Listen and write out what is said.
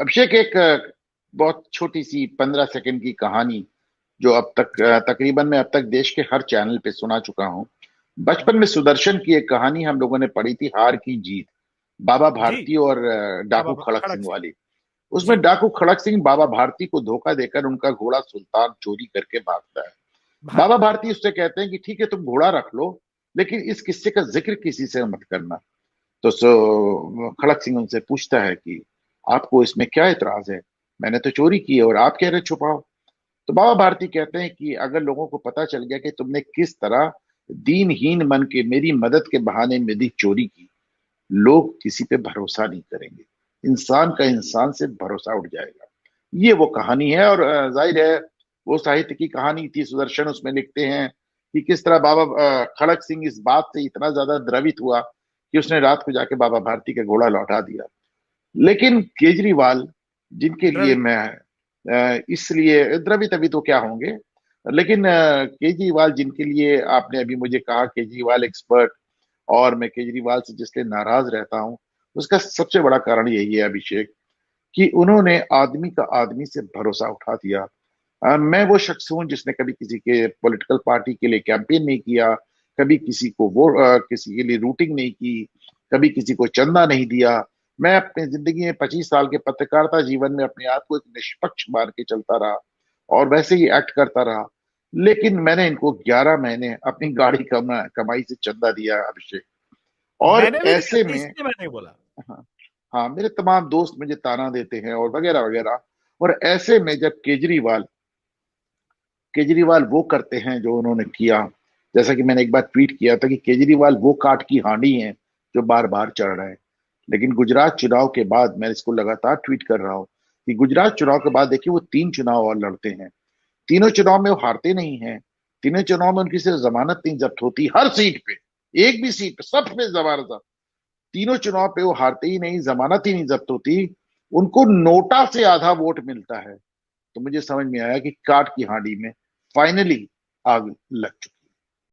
अभिषेक, एक बहुत छोटी सी 15 सेकंड की कहानी जो अब तक तकरीबन मैं अब तक देश के हर चैनल पे सुना चुका हूँ। बचपन में सुदर्शन की एक कहानी हम लोगों ने पढ़ी थी, हार की जीत, बाबा जी। भारती और डाकू बाबा खड़क खड़क सिंह सिंह। वाली। जी। उसमें डाकू खड़क सिंह बाबा भारती को धोखा देकर उनका घोड़ा सुल्तान चोरी करके भागता है। बाबा भागता है। भारती उससे कहते हैं कि ठीक है, तुम घोड़ा रख लो, लेकिन इस किस्से का जिक्र किसी से मत करना। तो खड़क सिंह उनसे पूछता है कि आपको इसमें क्या एतराज है, मैंने तो चोरी की है और आप कह रहे छुपाओ। तो बाबा भारती कहते हैं कि अगर लोगों को पता चल गया कि तुमने किस तरह दीनहीन मन के मेरी मदद के बहाने मेरी चोरी की, लोग किसी पे भरोसा नहीं करेंगे, इंसान का इंसान से भरोसा उठ जाएगा। ये वो कहानी है, और जाहिर है वो साहित्य की कहानी थी। सुदर्शन उसमें लिखते हैं कि किस तरह बाबा खड़क सिंह इस बात से इतना ज्यादा द्रवित हुआ कि उसने रात को जाके बाबा भारती का घोड़ा लौटा दिया। लेकिन केजरीवाल, जिनके लिए द्रवित। मैं इसलिए द्रवित अभी तो क्या होंगे, लेकिन केजरीवाल जिनके लिए आपने अभी मुझे कहा केजरीवाल एक्सपर्ट, और मैं केजरीवाल से जिसलिए नाराज रहता हूं, उसका सबसे बड़ा कारण यही है अभिषेक, कि उन्होंने आदमी का आदमी से भरोसा उठा दिया। मैं वो शख्स हूं जिसने कभी किसी के पॉलिटिकल पार्टी के लिए कैंपेन नहीं किया, कभी किसी को किसी के लिए रूटिंग नहीं की, कभी किसी को चंदा नहीं दिया। मैं अपनी जिंदगी में 25 साल के पत्रकारिता जीवन में अपने आप को एक निष्पक्ष मान के चलता रहा और वैसे ही एक्ट करता रहा। लेकिन मैंने इनको 11 महीने अपनी गाड़ी कमाई से चंदा दिया अभिषेक। और मैंने भी दिया ऐसे था, में, इसलिए मैंने बोला। हाँ, हाँ, मेरे तमाम दोस्त मुझे ताना देते हैं और वगैरह वगैरह। और ऐसे में जब केजरीवाल वो करते हैं जो उन्होंने किया, जैसा कि मैंने एक बार ट्वीट किया था कि केजरीवाल वो काठ की हांडी है जो बार बार चढ़ रहे हैं। लेकिन गुजरात चुनाव के बाद मैं इसको लगातार ट्वीट कर रहा हूँ कि गुजरात चुनाव के बाद देखिए वो 3 चुनाव और लड़ते हैं। तीनों चुनाव में वो हारते नहीं हैं। तीनों चुनाव में उनकी सिर्फ जमानत नहीं जब्त होती, हर सीट पे, एक भी सीट पे, सब पे जमानत जब्त। तीनों चुनाव पे वो हारते ही नहीं, जमानत ही नहीं जब्त होती, उनको नोटा से आधा वोट मिलता है। तो मुझे समझ में आया कि काठ की हांडी में फाइनली आग लग चुकी।